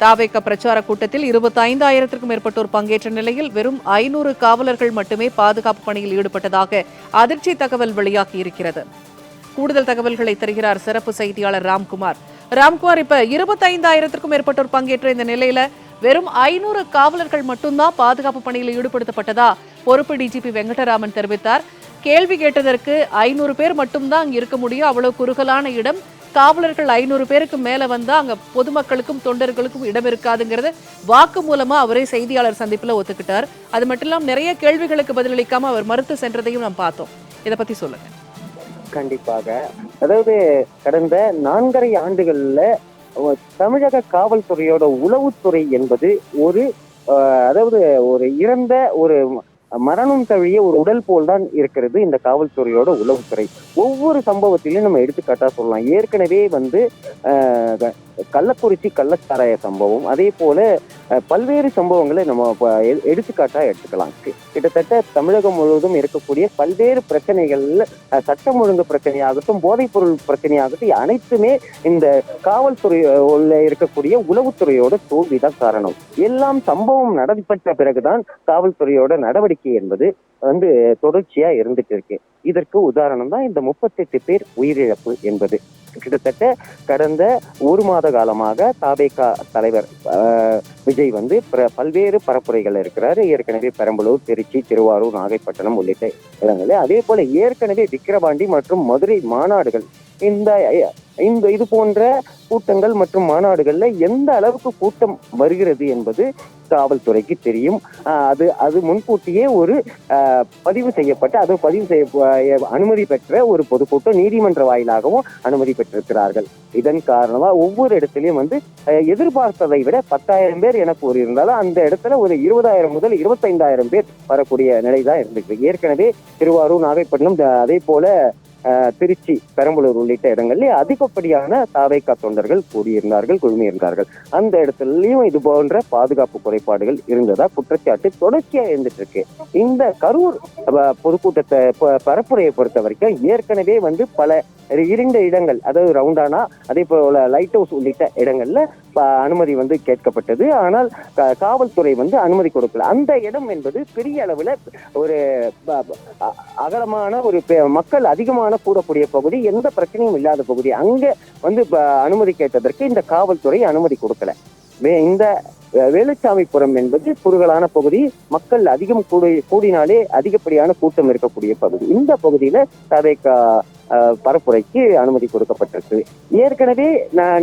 தாவேக பிரச்சார கூட்டத்தில் 25,000க்கும் மேற்பட்டோர் பங்கேற்ற நிலையில் வெறும் 500 காவலர்கள் மட்டுமே பாதுகாப்பு பணியில் ஈடுபட்டதாக அதிர்ச்சி தகவல் வெளியாகியிருக்கிறது. கூடுதல் தகவல்களை தருகிறார் சிறப்பு செய்தியாளர் ராம்குமார். இப்ப 25,000க்கும் மேற்பட்டோர் பங்கேற்ற இந்த நிலையில வெறும் 500 காவலர்கள் மட்டும்தான் பாதுகாப்பு பணியில் ஈடுபடுத்தப்பட்டதா பொறுப்பு டிஜிபி வெங்கடராமன் தெரிவித்தார். கேள்வி கேட்டதற்கு 500 பேர் மட்டும்தான் அங்க இருக்க முடியும், அவ்வளவு குறுகலான இடம், காவலர்கள் 500 பேருக்கு மேல வந்தா அங்க பொதுமக்களுக்கும் தொண்டர்களுக்கும் இடம் இருக்காதுங்கிறது வாக்கு மூலமா அவரே செய்தியாளர் சந்திப்புல ஒத்துக்கிட்டார். அது மட்டும் இல்லாம நிறைய கேள்விகளுக்கு பதிலளிக்காம அவர் மறுத்து சென்றதையும் நாம் பார்த்தோம். இதை பத்தி சொல்லுங்க. கண்டிப்பாக, அதாவது கடந்த 4.5 ஆண்டுகள்ல தமிழக காவல்துறையோட உளவுத்துறை என்பது அதாவது ஒரு இறந்த ஒரு மரணம் தழுவிய ஒரு உடல் போல் தான் இருக்கிறது இந்த காவல்துறையோட உளவுத்துறை. ஒவ்வொரு சம்பவத்திலையும் நம்ம எடுத்துக்காட்டா சொல்லலாம். ஏற்கனவே கள்ளக்குறிச்சி கள்ளச்சாராய சம்பவம், அதே போல பல்வேறு சம்பவங்களை நம்ம எடுத்துக்காட்டா எடுத்துக்கலாம். கிட்டத்தட்ட தமிழகம் முழுவதும் இருக்கக்கூடிய பல்வேறு பிரச்சனைகள்ல சட்டம் ஒழுங்கு பிரச்சனையாகட்டும், போதைப் பொருள் பிரச்சனையாகட்டும், அனைத்துமே இந்த காவல்துறை இருக்கக்கூடிய உளவுத்துறையோட தோல்விதான் காரணம். எல்லாம் சம்பவம் நடைபெற்ற பிறகுதான் காவல்துறையோட நடவடிக்கை என்பது தொடர்ச்சியா இருந்துட்டு இருக்கு. இதற்கு உதாரணம் தான் இந்த 38 பேர் உயிரிழப்பு என்பது. கிட்டத்தட்ட கடந்த 1 மாத காலமாக தாவேகா தலைவர் விஜய் பல்வேறு பரப்புரைகள் இருக்கிறாரு. ஏற்கனவே பெரம்பலூர், திருச்சி, திருவாரூர், நாகைப்பட்டினம் உள்ளிட்ட இடங்களில், அதே போல ஏற்கனவே விக்கிரவாண்டி மற்றும் மதுரை மாநாடுகள், இந்த இது போன்ற கூட்டங்கள் மற்றும் மாநாடுகள்ல எந்த அளவுக்கு கூட்டம் வருகிறது என்பது காவல்துறைக்கு தெரியும். அது முன்கூட்டியே ஒரு பதிவு செய்ய அனுமதி பெற்ற ஒரு பொதுக்கூட்டம் நீதிமன்ற வாயிலாகவும் அனுமதி பெற்றிருக்கிறார்கள். இதன் காரணமா ஒவ்வொரு இடத்திலையும் எதிர்பார்த்ததை விட 10,000 பேர் என கூறியிருந்தாலும் அந்த இடத்துல ஒரு 20,000 முதல் 25,000 பேர் வரக்கூடிய நிலைதான் இருந்துச்சு. ஏற்கனவே திருவாரூர், நாகைப்பட்டினம், அதே போல திருச்சி, பெரம்பலூர் உள்ளிட்ட இடங்களில் அதிகப்படியான தாவேகா தொண்டர்கள் குழுமியிருந்தார்கள். அந்த இடத்துலயும் இது போன்ற பாதுகாப்பு குறைபாடுகள் இருந்ததா குற்றச்சாட்டு தொடர்ச்சியா இருந்துட்டு இருக்கு. இந்த கரூர் பொதுக்கூட்டத்தை பரப்புரையை பொறுத்த வரைக்கும் ஏற்கனவே பல 2 இடங்கள், அதாவது ரவுண்டானா, அதே போல லைட் ஹவுஸ் உள்ளிட்ட இடங்கள்ல அனுமதி கேட்கப்பட்டது. ஆனால் காவல்துறை அனுமதி கொடுக்கல. அந்த இடம் என்பது பெரிய அளவுல ஒரு அகலமான ஒரு மக்கள் அதிகமான கூடக்கூடிய பகுதி, எந்த பிரச்சனையும் இல்லாத பகுதி. அங்க அனுமதி கேட்டதற்கு இந்த காவல்துறை அனுமதி கொடுக்கல. இந்த வேலுச்சாமிபுரம் என்பது குறுகலான பகுதி, மக்கள் அதிகம் கூடினாலே அதிகப்படியான கூட்டம் இருக்கக்கூடிய பகுதி. இந்த பகுதியில தாவேகா பரப்புரைக்கு அனுமதி கொடுக்கப்பட்டிருக்கு. ஏற்கனவே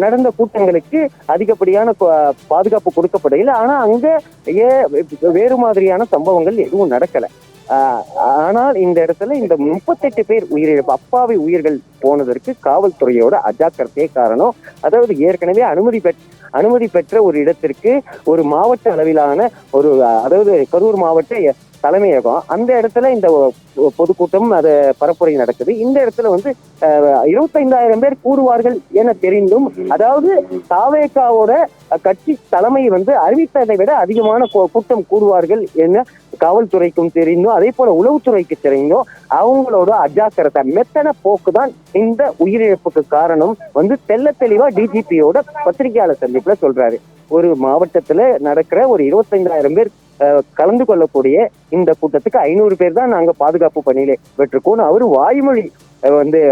நடந்த கூட்டங்களுக்கு அதிகப்படியான பாதுகாப்பு கொடுக்கப்படவில்லை. ஆனா அங்க வேறு மாதிரியான சம்பவங்கள் எதுவும் நடக்கல. ஆனால் இந்த இடத்துல இந்த 38 பேர் உயிரிழப்பு, அப்பாவி உயிர்கள் போனதற்கு காவல்துறையோட அஜாக்கிரதையே காரணம். அதாவது ஏற்கனவே அனுமதி பெற்ற ஒரு இடத்திற்கு ஒரு மாவட்ட அளவிலான அதாவது கரூர் மாவட்ட தலைமையகம், அந்த இடத்துல இந்த பொதுக்கூட்டம் பரப்புரை நடக்குது. இந்த இடத்துல 25,000 பேர் கூடுவார்கள் என தெரிந்தும், அதாவது தாவேகாவோட கட்சி தலைமை அறிவித்ததை விட அதிகமான கூட்டம் கூடுவார்கள் என காவல்துறைக்கும் தெரிந்தும், அதே போல உளவுத்துறைக்கு தெரிந்தும், அவங்களோட அஜாக்கிரதை மெத்தன போக்குதான் இந்த உயிரிழப்புக்கு காரணம் தெள்ள தெளிவா டிஜிபியோட பத்திரிகையாளர் சந்திப்புல சொல்றாரு. ஒரு மாவட்டத்துல நடக்கிற ஒரு 25,000 பேர் கலந்து கொள்ளக்கூடிய இந்த கூட்டத்துக்கு 500 பேர் தான் நாங்க பாதுகாப்பு பணியிலே பெற்றிருக்கோம் அவரு வாய்மொழி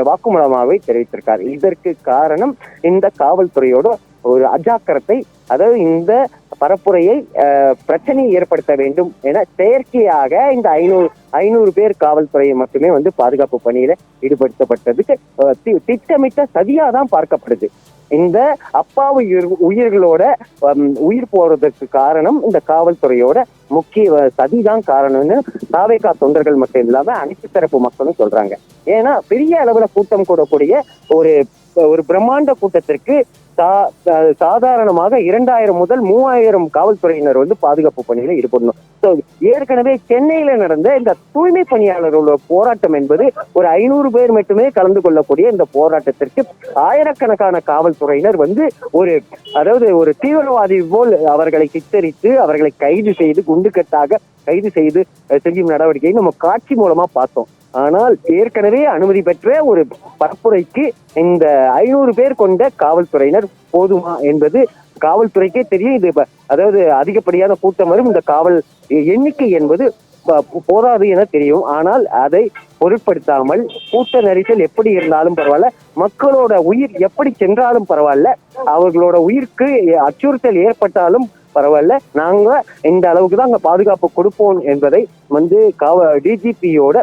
வாக்குமூலமாகவே தெரிவித்திருக்காரு. இதற்கு காரணம் இந்த காவல்துறையோட ஒரு அஜாக்கிரதை. அதாவது இந்த பரப்புரையை பிரச்சனையை ஏற்படுத்த வேண்டும் என செயற்கையாக இந்த 500 பேர் காவல்துறையை மட்டுமே பாதுகாப்பு பணியில ஈடுபடுத்தப்பட்டதுக்கு திட்டமிட்ட சதியாதான் பார்க்கப்படுது. இந்த அப்பாவி உயிர்களோட உயிர் போறதுக்கு காரணம் இந்த காவல்துறையோட முக்கிய சதிதான் காரணம்னு தாவேகா தொண்டர்கள் மட்டும் இல்லாம அனைத்து தரப்பு மக்களும் சொல்றாங்க. ஏன்னா பெரிய அளவுல கூட்டம் கூடக்கூடிய ஒரு பிரம்மாண்ட கூட்டத்திற்கு சாதாரணமாக 2,000 முதல் 3,000 காவல்துறையினர் பாதுகாப்பு பணியில ஈடுபடணும். ஏற்கனவே சென்னையில நடந்த இந்த தூய்மை பணியாளர்களோட போராட்டம் என்பது ஒரு 500 பேர் மட்டுமே கலந்து கொள்ளக்கூடிய இந்த போராட்டத்திற்கு ஆயிரக்கணக்கான காவல்துறையினர் ஒரு தீவிரவாதி போல் அவர்களை சித்தரித்து அவர்களை கைது செய்து குண்டுக்கட்டாக கைது செய்து செய்யும் நடவடிக்கையை நம்ம காட்சி மூலமா பார்த்தோம். ஆனால் ஏற்கனவே அனுமதி பெற்ற ஒரு பரப்புரைக்கு இந்த 500 பேர் கொண்ட காவல்துறையினர் போதுமா என்பது காவல்துறைக்கே தெரியும் இது அதாவது அதிகப்படியான கூட்டம் வரும், இந்த காவல் எண்ணிக்கை என்பது போதாது என தெரியும். ஆனால் அதை பொருட்படுத்தாமல் கூட்ட நெரிசல் எப்படி இருந்தாலும் பரவாயில்ல, மக்களோட உயிர் எப்படி சென்றாலும் பரவாயில்ல, அவர்களோட உயிருக்கு அச்சுறுத்தல் ஏற்பட்டாலும் பரவாயில்ல, நாங்க இந்த அளவுக்கு தான் அங்க பாதுகாப்பு கொடுப்போம் என்பதை டிஜிபியோட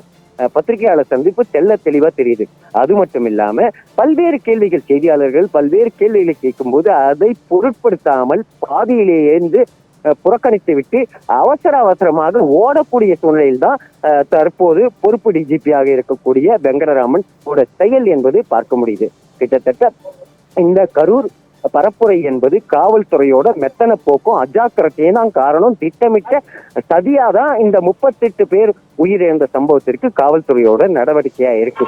பத்திரிகையாளர் சந்திப்பு தெள்ள தெளிவா தெரியுது. அது மட்டும் இல்லாம பல்வேறு கேள்விகள், செய்தியாளர்கள் பல்வேறு கேள்விகளை கேட்கும் போது அதை பொருட்படுத்தாமல் பாதியிலேயே புறக்கணித்து விட்டு அவசரமாக ஓடக்கூடிய சூழ்நிலையில் தான் தற்போது பொறுப்பு டிஜிபியாக இருக்கக்கூடிய வெங்கடராமன் செயல் என்பது பார்க்க முடியுது. கிட்டத்தட்ட இந்த கரூர் பரப்புரை என்பது காவல்துறையோட மெத்தன போக்கும் அஜாக்கிரத்தையும் தான் காரணம். திட்டமிட்ட சதியாதான் இந்த 38 பேர் உயிரிழந்த சம்பவத்திற்கு காவல்துறையோட நடவடிக்கையா இருக்கு.